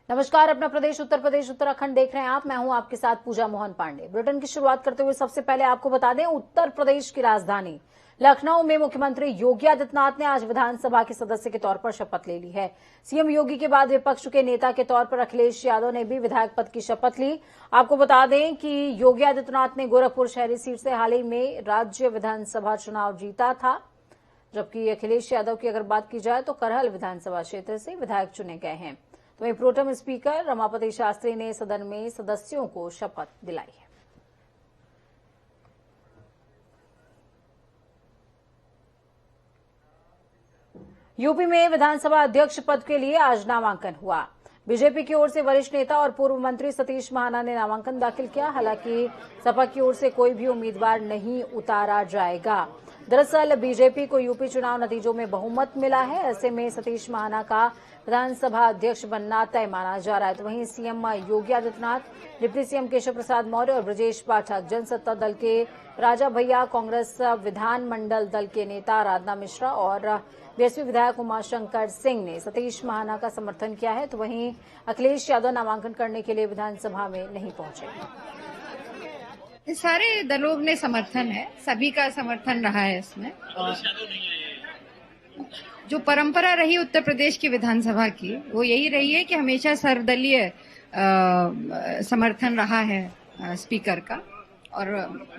नमस्कार, अपना प्रदेश उत्तर प्रदेश उत्तराखंड देख रहे हैं आप। मैं हूं आपके साथ पूजा मोहन पांडे। बुलेटिन की शुरुआत करते हुए सबसे पहले आपको बता दें, उत्तर प्रदेश की राजधानी लखनऊ में मुख्यमंत्री योगी आदित्यनाथ ने आज विधानसभा के सदस्य के तौर पर शपथ ले ली है। सीएम योगी के बाद विपक्ष के नेता के तौर पर अखिलेश यादव ने भी विधायक पद की शपथ ली। आपको बता दें कि योगी आदित्यनाथ ने गोरखपुर शहरी सीट से हाल ही में राज्य विधानसभा चुनाव जीता था, जबकि अखिलेश यादव की अगर बात की जाए तो करहल विधानसभा क्षेत्र से विधायक चुने गए हैं। तो वहीं प्रोटेम स्पीकर रमापति शास्त्री ने सदन में सदस्यों को शपथ दिलाई है। यूपी में विधानसभा अध्यक्ष पद के लिए आज नामांकन हुआ। बीजेपी की ओर से वरिष्ठ नेता और पूर्व मंत्री सतीश महाना ने नामांकन दाखिल किया। हालांकि सपा की ओर से कोई भी उम्मीदवार नहीं उतारा जाएगा। दरअसल बीजेपी को यूपी चुनाव नतीजों में बहुमत मिला है। ऐसे में सतीश महाना का विधानसभा अध्यक्ष बनना तय माना जा रहा है। तो वहीं CM Yogi Adityanath, deputy CM Keshav Prasad Maurya और ब्रजेश पाठक, जनसत्ता दल के राजा भैया, कांग्रेस विधानमंडल दल के नेता आराधना मिश्रा और बीएसपी विधायक उमाशंकर सिंह ने सतीश महाना का समर्थन किया है। तो वहीं अखिलेश यादव नामांकन करने के लिए विधानसभा में नहीं पहुंचे। सारे दलों ने समर्थन है, सभी का समर्थन रहा है इसमें। और जो परंपरा रही उत्तर प्रदेश की विधानसभा की, वो यही रही है कि हमेशा सर्वदलीय समर्थन रहा है स्पीकर का। और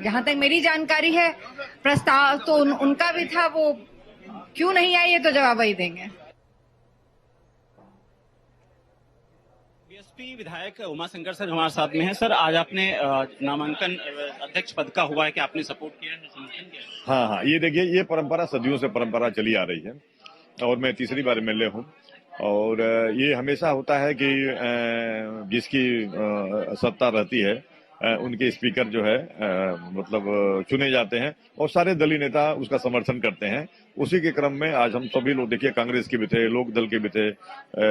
जहां तक मेरी जानकारी है, प्रस्ताव तो उनका भी था, वो क्यों नहीं आए ये तो जवाब ही देंगे। बीएसपी विधायक उमाशंकर सर हमारे साथ में हैं। सर, आज आपने नामांकन अध्यक्ष पद का हुआ है कि आपने सपोर्ट किया है, समर्थन किया है? हाँ, ये देखिए, ये परंपरा सदियों से परंपरा चली आ रही है और मैं तीसरी बार एमएलए हूँ। और ये हमेशा होता है कि जिसकी सत्ता रहती है उनके स्पीकर जो है मतलब चुने जाते हैं और सारे दलीय नेता उसका समर्थन करते हैं। उसी के क्रम में आज हम सभी लोग, देखिए, कांग्रेस के भी थे, लोक दल के भी थे,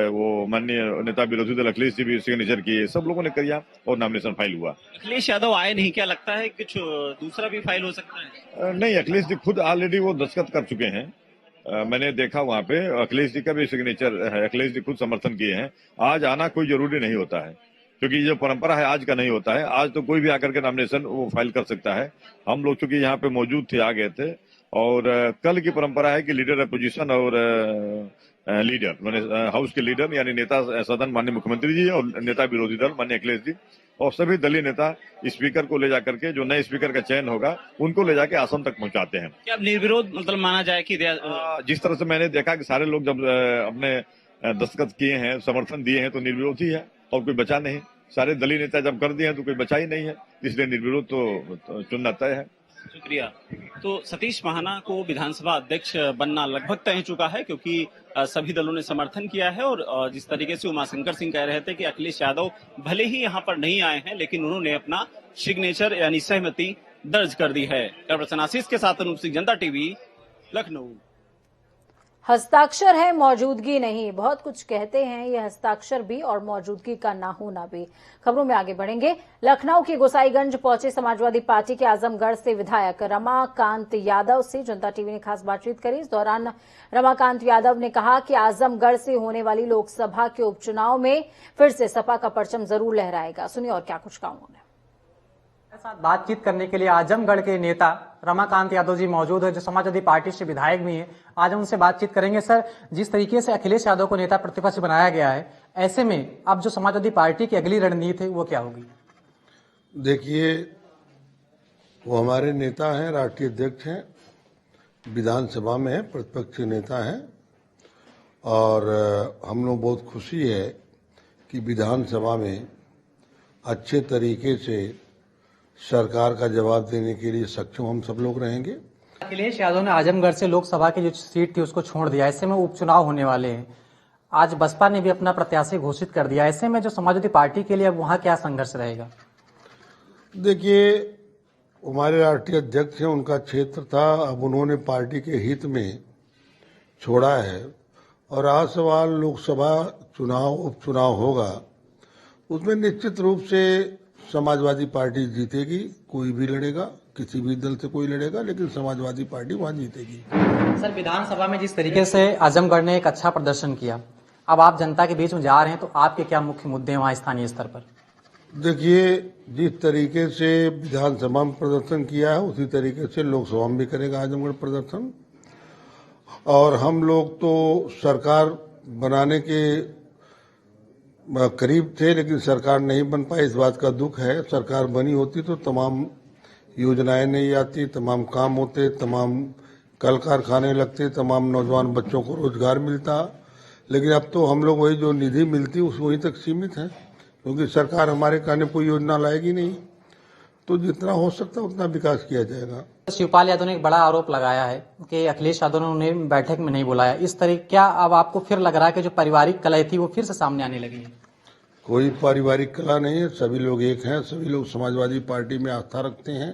वो माननीय नेता विरोधी दल अखिलेश जी भी सिग्नेचर किए, सब लोगों ने किया और नॉमिनेशन फाइल हुआ। अखिलेश यादव आए नहीं, क्या लगता है कुछ दूसरा भी फाइल हो सकता है? नहीं, अखिलेश जी खुद ऑलरेडी वो दस्तखत कर चुके हैं। मैंने देखा वहां पे अखिलेश जी का भी सिग्नेचर है, अखिलेश जी खुद समर्थन किए हैं। आज आना कोई जरूरी नहीं होता है, क्योंकि जो परंपरा है आज का नहीं होता है। आज तो कोई भी आकर के नॉमिनेशन वो फाइल कर सकता है। हम लोग चूंकि यहाँ पे मौजूद थे, आ गए थे। और कल की परंपरा है कि लीडर अपोजिशन और लीडर माने हाउस के लीडर यानी नेता सदन माननीय मुख्यमंत्री जी और नेता विरोधी दल माननीय अखिलेश जी और सभी दलीय नेता स्पीकर को ले जाकर के, जो नए स्पीकर का चयन होगा उनको ले जाके आसन तक पहुंचाते हैं। क्या निर्विरोध मतलब माना जाए कि जिस तरह से मैंने देखा कि सारे लोग जब अपने दस्तखत किए हैं, समर्थन दिए हैं, तो निर्विरोध ही है और कोई बचा नहीं। सारे दलीय नेता जब कर दिए हैं तो कोई बचा ही नहीं है, इसलिए निर्विरोध तो चुनना तय है। शुक्रिया। तो सतीश महाना को विधानसभा अध्यक्ष बनना लगभग तय हो चुका है, क्योंकि सभी दलों ने समर्थन किया है। और जिस तरीके से उमाशंकर सिंह कह रहे थे कि अखिलेश यादव भले ही यहाँ पर नहीं आए हैं, लेकिन उन्होंने अपना सिग्नेचर यानी सहमति दर्ज कर दी है। कैमरा आशीष के साथ अनूप सिंह, जनता टीवी, लखनऊ। हस्ताक्षर है, मौजूदगी नहीं। बहुत कुछ कहते हैं, ये हस्ताक्षर भी और मौजूदगी का ना होना भी। खबरों में आगे बढ़ेंगे। लखनऊ के गोसाईगंज पहुंचे समाजवादी पार्टी के आजमगढ़ से विधायक रमाकांत यादव से जनता टीवी ने खास बातचीत करी। इस दौरान रमाकांत यादव ने कहा कि आजमगढ़ से होने वाली लोकसभा के उपचुनाव में फिर से सपा का परचम जरूर लहराएगा। सुनिए और क्या कुछ कहा उन्होंने। साथ बातचीत करने के लिए आजमगढ़ के नेता रमाकांत यादव जी मौजूद है, जो समाजवादी पार्टी से विधायक भी हैं। आज हम उनसे बातचीत करेंगे। सर, जिस तरीके से अखिलेश यादव को नेता प्रतिपक्ष बनाया गया है, ऐसे में अब जो समाजवादी पार्टी की अगली रणनीति है वो क्या होगी? देखिए, वो हमारे नेता हैं, राष्ट्रीय अध्यक्ष हैं, विधानसभा में है, प्रतिपक्ष नेता हैं। और हम लोग बहुत खुशी है कि विधानसभा में अच्छे तरीके से सरकार का जवाब देने के लिए सक्षम हम सब लोग रहेंगे। अखिलेश यादव ने आजमगढ़ से लोकसभा की जो सीट थी उसको छोड़ दिया। ऐसे में उपचुनाव होने वाले हैं। आज बसपा ने भी अपना प्रत्याशी घोषित कर दिया। ऐसे में जो समाजवादी पार्टी के लिए अब वहां क्या संघर्ष रहेगा? देखिए, हमारे राष्ट्रीय अध्यक्ष हैं, उनका क्षेत्र था, अब उन्होंने पार्टी के हित में छोड़ा है। और आज सवाल लोकसभा चुनाव उपचुनाव होगा, उसमें निश्चित रूप से समाजवादी पार्टी जीतेगी। कोई भी लड़ेगा, किसी भी दल से कोई लड़ेगा, लेकिन समाजवादी पार्टी वहां जीतेगी। सर, विधानसभा में जिस तरीके से आजमगढ़ ने एक अच्छा प्रदर्शन किया, अब आप जनता के बीच में जा रहे हैं तो आपके क्या मुख्य मुद्दे हैं वहाँ स्थानीय स्तर पर? देखिए, जिस तरीके से विधानसभा में प्रदर्शन किया है उसी तरीके से लोकसभा में भी करेगा आजमगढ़ प्रदर्शन। और हम लोग तो सरकार बनाने के करीब थे, लेकिन सरकार नहीं बन पाई, इस बात का दुख है। सरकार बनी होती तो तमाम योजनाएं नहीं आती, तमाम काम होते, तमाम कल कारखाने लगते, तमाम नौजवान बच्चों को रोजगार मिलता। लेकिन अब तो हम लोग वही जो निधि मिलती उस वहीं तक सीमित है, क्योंकि सरकार हमारे कहने कोई योजना लाएगी नहीं। तो जितना हो सकता है उतना विकास किया जाएगा। शिवपाल यादव ने एक बड़ा आरोप लगाया है कि अखिलेश यादव ने उन्हें बैठक में नहीं बुलाया। इस तरह क्या अब आपको फिर लग रहा है कि जो पारिवारिक कलह थी वो फिर से सामने आने लगी है? कोई पारिवारिक कलह नहीं है, सभी लोग एक हैं, सभी लोग समाजवादी पार्टी में आस्था रखते हैं,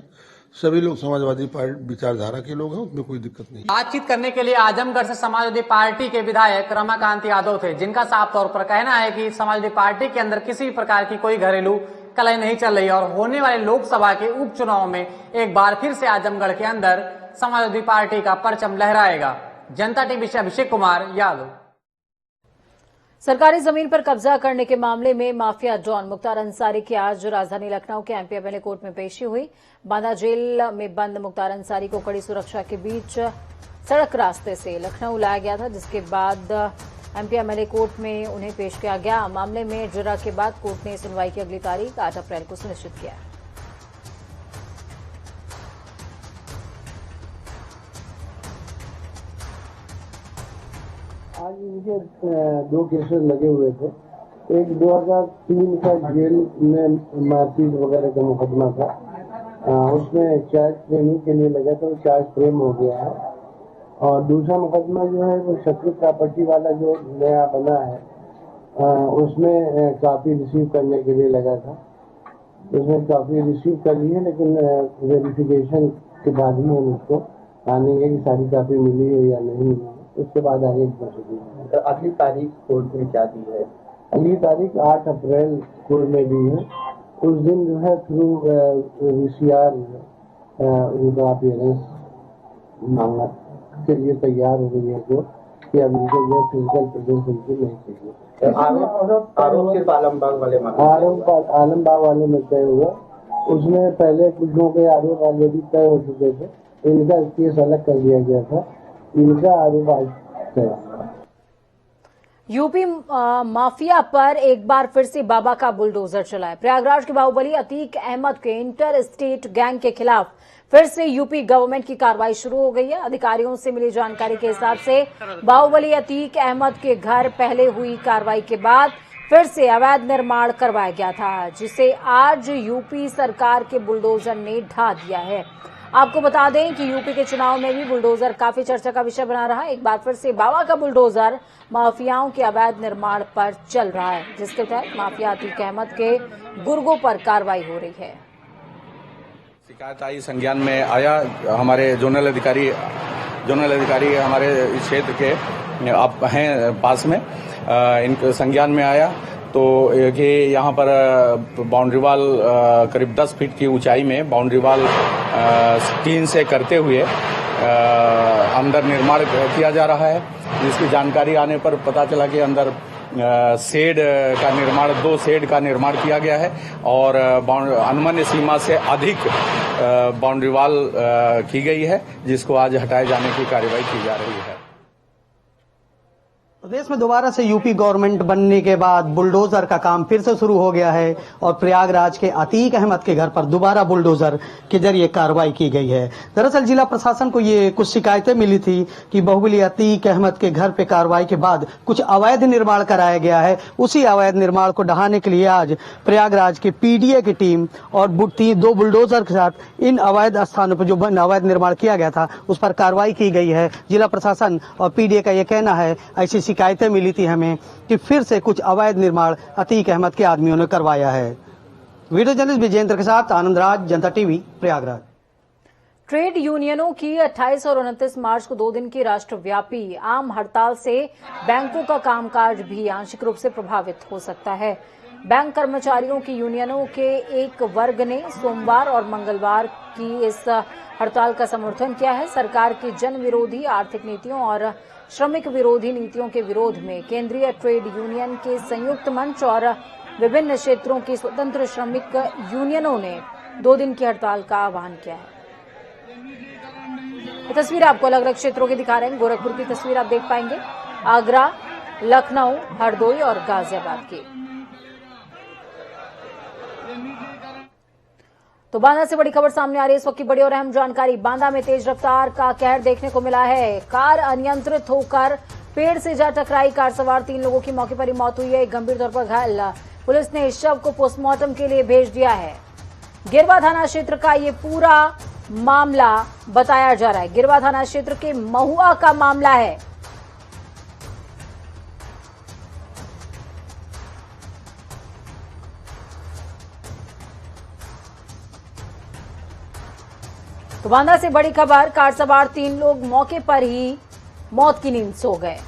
सभी लोग समाजवादी पार्टी विचारधारा के लोग हैं, उसमें कोई दिक्कत नहीं। बातचीत करने के लिए आजमगढ़ से समाजवादी पार्टी के विधायक रमाकांत यादव थे, जिनका साफ तौर पर कहना है कि समाजवादी पार्टी के अंदर किसी भी प्रकार की कोई घरेलू कलह नहीं चल रही है और होने वाले लोकसभा के उपचुनाव में एक बार फिर से आजमगढ़ के अंदर समाजवादी पार्टी का परचम लहराएगा। जनता टीवी से अभिषेक कुमार यादव। सरकारी जमीन पर कब्जा करने के मामले में माफिया डॉन मुख्तार अंसारी की आज राजधानी लखनऊ के एमपी एमएलए कोर्ट में पेशी हुई। बांदा जेल में बंद मुख्तार अंसारी को कड़ी सुरक्षा के बीच सड़क रास्ते से लखनऊ लाया गया था, जिसके बाद एमपी एमएलए कोर्ट में उन्हें पेश किया गया। मामले में जिरह के बाद कोर्ट ने सुनवाई की अगली तारीख 8 अप्रैल को सुनिश्चित किया। आज इनके 2 केसेस लगे हुए थे। एक 2003 का जेल में मारपीट वगैरह का मुकदमा था, उसमें चार्ज फ्रेमिंग के लिए लगा था, वो चार्ज फ्रेम हो गया है। और दूसरा मुकदमा जो है वो शत्रु प्रॉपर्टी वाला जो नया बना है, उसमें कापी रिसीव करने के लिए लगा था। उसमें कापी रिसीव कर ली है, लेकिन वेरिफिकेशन के बाद ही हम उसको मानेंगे कि सारी कापी मिली है या नहीं मिली है, उसके बाद आगे प्रोसीडिंग। अगली तारीख कोर्ट में क्या दी है? अगली तारीख 8 अप्रैल कोर्ट में दी है। उस दिन जो है थ्रू VCR उनका अपीयरेंस मांगा के लिए तैयार हो गई है कोर्ट कि अब इनको जो फिजिकल प्रेजेंस उनकी नहीं चाहिए। आरोप सिर्फ आलमबाग वाले आलमबाग वाले में तय हुआ। उसमें पहले कुछ लोगों के आरोप ऑलरेडी तय हो चुके थे, इनका केस अलग कर दिया गया था, इनका आरोप आज तय। यूपी माफिया पर एक बार फिर से बाबा का बुलडोजर चला है। प्रयागराज के बाहुबली अतीक अहमद के इंटर स्टेट गैंग के खिलाफ फिर से यूपी गवर्नमेंट की कार्रवाई शुरू हो गई है। अधिकारियों से मिली जानकारी के हिसाब से बाहुबली अतीक अहमद के घर पहले हुई कार्रवाई के बाद फिर से अवैध निर्माण करवाया गया था, जिसे आज यूपी सरकार के बुलडोजर ने ढा दिया है। आपको बता दें कि यूपी के चुनाव में भी बुलडोजर काफी चर्चा का विषय बना रहा है। एक बार फिर से बाबा का बुलडोजर माफियाओं के अवैध निर्माण पर चल रहा है, जिसके तहत माफिया अतीक अहमद के गुर्गों पर कार्रवाई हो रही है। शिकायत आई, संज्ञान में आया। हमारे जोनल अधिकारी हमारे क्षेत्र के आप हैं पास में, इनके संज्ञान में आया तो कि यहाँ पर बाउंड्री वाल करीब 10 फीट की ऊंचाई में बाउंड्री वाल टीन से करते हुए अंदर निर्माण किया जा रहा है। जिसकी जानकारी आने पर पता चला कि अंदर शेड का निर्माण 2 शेड का निर्माण किया गया है और अनुमन्य सीमा से अधिक बाउंड्री वाल की गई है, जिसको आज हटाए जाने की कार्रवाई की जा रही है। प्रदेश में दोबारा से यूपी गवर्नमेंट बनने के बाद बुलडोजर का काम फिर से शुरू हो गया है और प्रयागराज के अतीक अहमद के घर पर दोबारा बुलडोजर के जरिए कार्रवाई की गई है। दरअसल जिला प्रशासन को ये कुछ शिकायतें मिली थी कि बाहुबली अतीक अहमद के घर पे कार्रवाई के बाद कुछ अवैध निर्माण कराया गया है। उसी अवैध निर्माण को ढहाने के लिए आज प्रयागराज के PDA की टीम और 2 बुलडोजर के साथ इन अवैध स्थानों पर जो अवैध निर्माण किया गया था उस पर कार्रवाई की गई है। जिला प्रशासन और PDA का ये कहना है, ऐसी शिकायतें मिली थी हमें कि फिर से कुछ अवैध निर्माण अतीक अहमद के आदमियों ने करवाया है। वीडियो जर्नलिस्ट विजेंद्र के साथ आनंद राज, जनता टीवी, प्रयागराज। ट्रेड यूनियनों की 28 और 29 मार्च को 2 दिन की राष्ट्रव्यापी आम हड़ताल से बैंकों का कामकाज भी आंशिक रूप से प्रभावित हो सकता है। बैंक कर्मचारियों की यूनियनों के एक वर्ग ने सोमवार और मंगलवार की इस हड़ताल का समर्थन किया है। सरकार की जन विरोधी आर्थिक नीतियों और श्रमिक विरोधी नीतियों के विरोध में केंद्रीय ट्रेड यूनियन के संयुक्त मंच और विभिन्न क्षेत्रों की स्वतंत्र श्रमिक यूनियनों ने 2 दिन की हड़ताल का आह्वान किया है। ये तस्वीर आपको अलग अलग क्षेत्रों की दिखा रहे हैं। गोरखपुर की तस्वीर आप देख पाएंगे, आगरा, लखनऊ, हरदोई और गाजियाबाद की। तो बांदा से बड़ी खबर सामने आ रही है। इस वक्त की बड़ी और अहम जानकारी, बांदा में तेज रफ्तार का कहर देखने को मिला है। कार अनियंत्रित होकर पेड़ से जा टकराई। कार सवार 3 लोगों की मौके पर ही मौत हुई है, गंभीर तौर पर घायल। पुलिस ने इस शव को पोस्टमार्टम के लिए भेज दिया है। गिरवा थाना क्षेत्र का ये पूरा मामला बताया जा रहा है। गिरवा थाना क्षेत्र के महुआ का मामला है। तो बांदा से बड़ी खबर, कार सवार 3 लोग मौके पर ही मौत की नींद सो गए।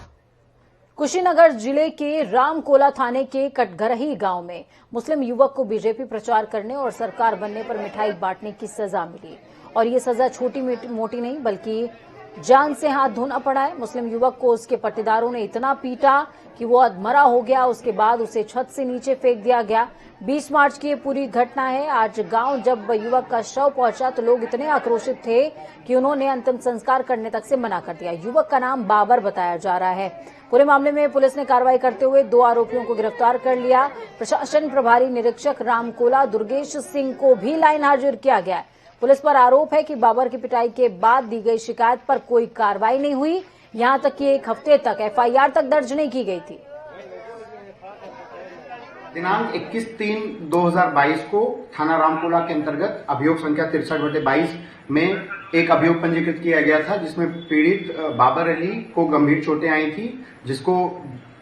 कुशीनगर जिले के रामकोला थाने के कटघरही गांव में मुस्लिम युवक को बीजेपी प्रचार करने और सरकार बनने पर मिठाई बांटने की सजा मिली, और ये सजा छोटी मोटी नहीं बल्कि जान से हाथ धोना पड़ा है। मुस्लिम युवक को उसके पट्टेदारों ने इतना पीटा कि वो अधमरा हो गया। उसके बाद उसे छत से नीचे फेंक दिया गया। 20 मार्च की ये पूरी घटना है। आज गांव जब युवक का शव पहुंचा तो लोग इतने आक्रोशित थे कि उन्होंने अंतिम संस्कार करने तक से मना कर दिया। युवक का नाम बाबर बताया जा रहा है। पूरे मामले में पुलिस ने कार्रवाई करते हुए 2 आरोपियों को गिरफ्तार कर लिया। प्रशासन प्रभारी निरीक्षक रामकोला दुर्गेश सिंह को भी लाइन हाजिर किया गया। पुलिस पर आरोप है कि बाबर की पिटाई के बाद दी गई शिकायत पर कोई कार्रवाई नहीं हुई। यहां तक कि 1 हफ्ते तक एफआईआर तक दर्ज नहीं की गई थी। दिनांक 21/3/2022 को थाना रामकोला के अंतर्गत अभियोग संख्या 63/22 में एक अभियोग पंजीकृत किया गया था, जिसमें पीड़ित बाबर अली को गंभीर चोटें आई थी, जिसको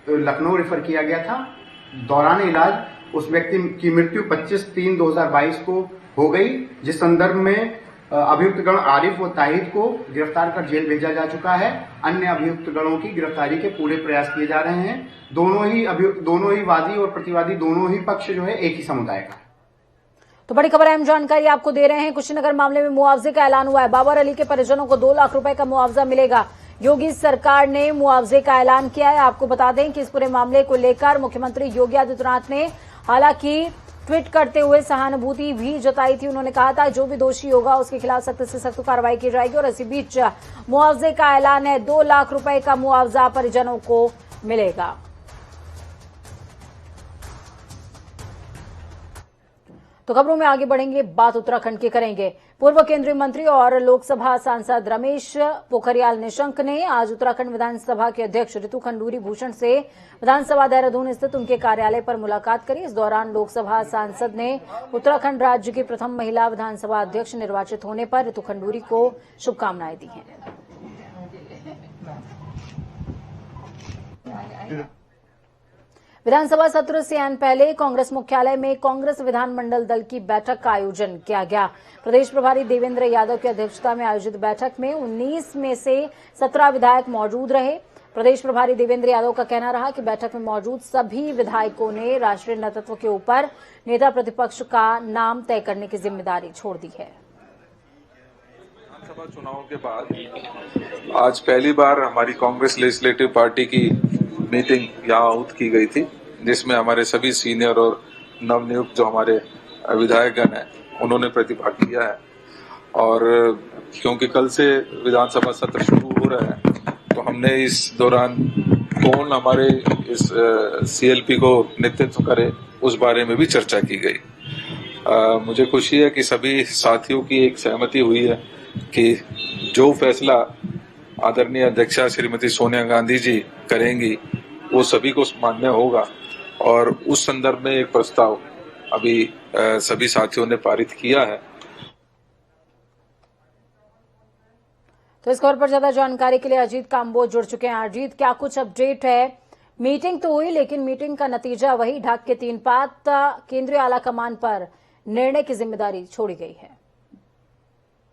लखनऊ रेफर किया गया था। दौरान इलाज उस व्यक्ति की मृत्यु 25/3/2022 को हो गई, जिस संदर्भ में अभियुक्त गण आरिफ व ताहिद को गिरफ्तार कर जेल भेजा जा चुका है। अन्य अभियुक्त गणों की गिरफ्तारी के पूरे प्रयास किए जा रहे हैं। दोनों ही वादी और प्रतिवादी दोनों ही पक्ष जो है एक ही समुदाय का। तो बड़ी खबर, अहम जानकारी आपको दे रहे हैं। कुशीनगर मामले में मुआवजे का ऐलान हुआ है। बाबर अली के परिजनों को 2 लाख रुपए का मुआवजा मिलेगा। योगी सरकार ने मुआवजे का ऐलान किया है। आपको बता दें कि इस पूरे मामले को लेकर मुख्यमंत्री योगी आदित्यनाथ ने हालांकि ट्वीट करते हुए सहानुभूति भी जताई थी। उन्होंने कहा था जो भी दोषी होगा उसके खिलाफ सख्त से सख्त कार्रवाई की जाएगी। और इसी बीच मुआवजे का ऐलान है। 2 लाख रुपए का मुआवजा परिजनों को मिलेगा। तो खबरों में आगे बढ़ेंगे, बात उत्तराखंड की करेंगे। पूर्व केंद्रीय मंत्री और लोकसभा सांसद रमेश पोखरियाल निशंक ने आज उत्तराखंड विधानसभा के अध्यक्ष रितु खंडूरी भूषण से विधानसभा देहरादून स्थित उनके कार्यालय पर मुलाकात करी। इस दौरान लोकसभा सांसद ने उत्तराखंड राज्य की प्रथम महिला विधानसभा अध्यक्ष निर्वाचित होने पर रितु खंडूरी को शुभकामनाएं दी हैं। विधानसभा सत्र से आने पहले कांग्रेस मुख्यालय में कांग्रेस विधानमंडल दल की बैठक का आयोजन किया गया। प्रदेश प्रभारी देवेंद्र यादव की अध्यक्षता में आयोजित बैठक में 19 में से 17 विधायक मौजूद रहे। प्रदेश प्रभारी देवेंद्र यादव का कहना रहा कि बैठक में मौजूद सभी विधायकों ने राष्ट्रीय नेतृत्व के ऊपर नेता प्रतिपक्ष का नाम तय करने की जिम्मेदारी छोड़ दी है। विधानसभा चुनाव के बाद आज पहली बार हमारी कांग्रेस लेजिस्लेटिव पार्टी की मीटिंग यहाँ आउट की गई थी, जिसमें हमारे सभी सीनियर और नवनियुक्त जो हमारे विधायकगण हैं उन्होंने प्रतिभाग किया है। और क्योंकि कल से विधानसभा सत्र शुरू हो रहा है, तो हमने इस दौरान कौन हमारे इस सीएलपी को नेतृत्व करे उस बारे में भी चर्चा की गई। मुझे खुशी है कि सभी साथियों की एक सहमति हुई है कि जो फैसला आदरणीय अध्यक्षा श्रीमती सोनिया गांधी जी करेंगी वो सभी को मान्य होगा। और उस संदर्भ में एक प्रस्ताव अभी सभी साथियों ने पारित किया है। तो इस खबर पर ज्यादा जानकारी के लिए अजीत काम्बोज जुड़ चुके हैं। अजीत, क्या कुछ अपडेट है? मीटिंग तो हुई लेकिन मीटिंग का नतीजा वही, ढाक के 3 पात। केंद्रीय आला कमान पर निर्णय की जिम्मेदारी छोड़ी गई है।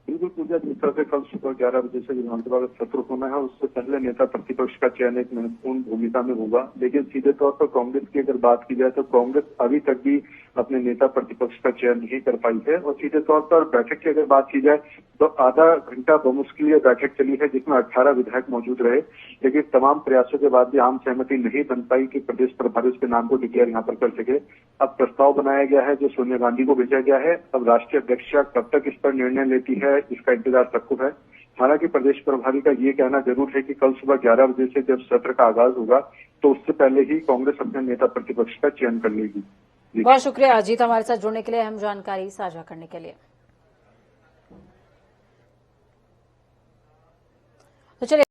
बिल्कुल पूजा, जिस तरह से कल सुबह 11 बजे से विधानसभा का सत्र होना है, उससे पहले नेता प्रतिपक्ष का चयन एक महत्वपूर्ण भूमिका में होगा। लेकिन सीधे तौर पर कांग्रेस की अगर बात की जाए तो कांग्रेस अभी तक भी अपने नेता प्रतिपक्ष का चयन नहीं कर पाई है। और सीधे तौर पर बैठक की अगर बात की जाए तो आधा घंटा बमुश्किल ये बैठक चली है, जिसमें 18 विधायक मौजूद रहे। लेकिन तमाम प्रयासों के बाद भी आम सहमति नहीं बन पाई कि प्रदेश प्रभारी उसके नाम को डिक्लेयर यहाँ पर कर सके। अब प्रस्ताव बनाया गया है जो सोनिया गांधी को भेजा गया है। अब राष्ट्रीय अध्यक्षा कब तक इस पर निर्णय लेती है, इसका इंतजार सबको है। हालांकि प्रदेश प्रभारी का ये कहना जरूर है कि कल सुबह 11 बजे से जब सत्र का आगाज होगा तो उससे पहले ही कांग्रेस अपने नेता प्रतिपक्ष का चयन कर लेगी। बहुत शुक्रिया अजीत, हमारे साथ जुड़ने के लिए, अहम जानकारी साझा करने के लिए। तो चलिए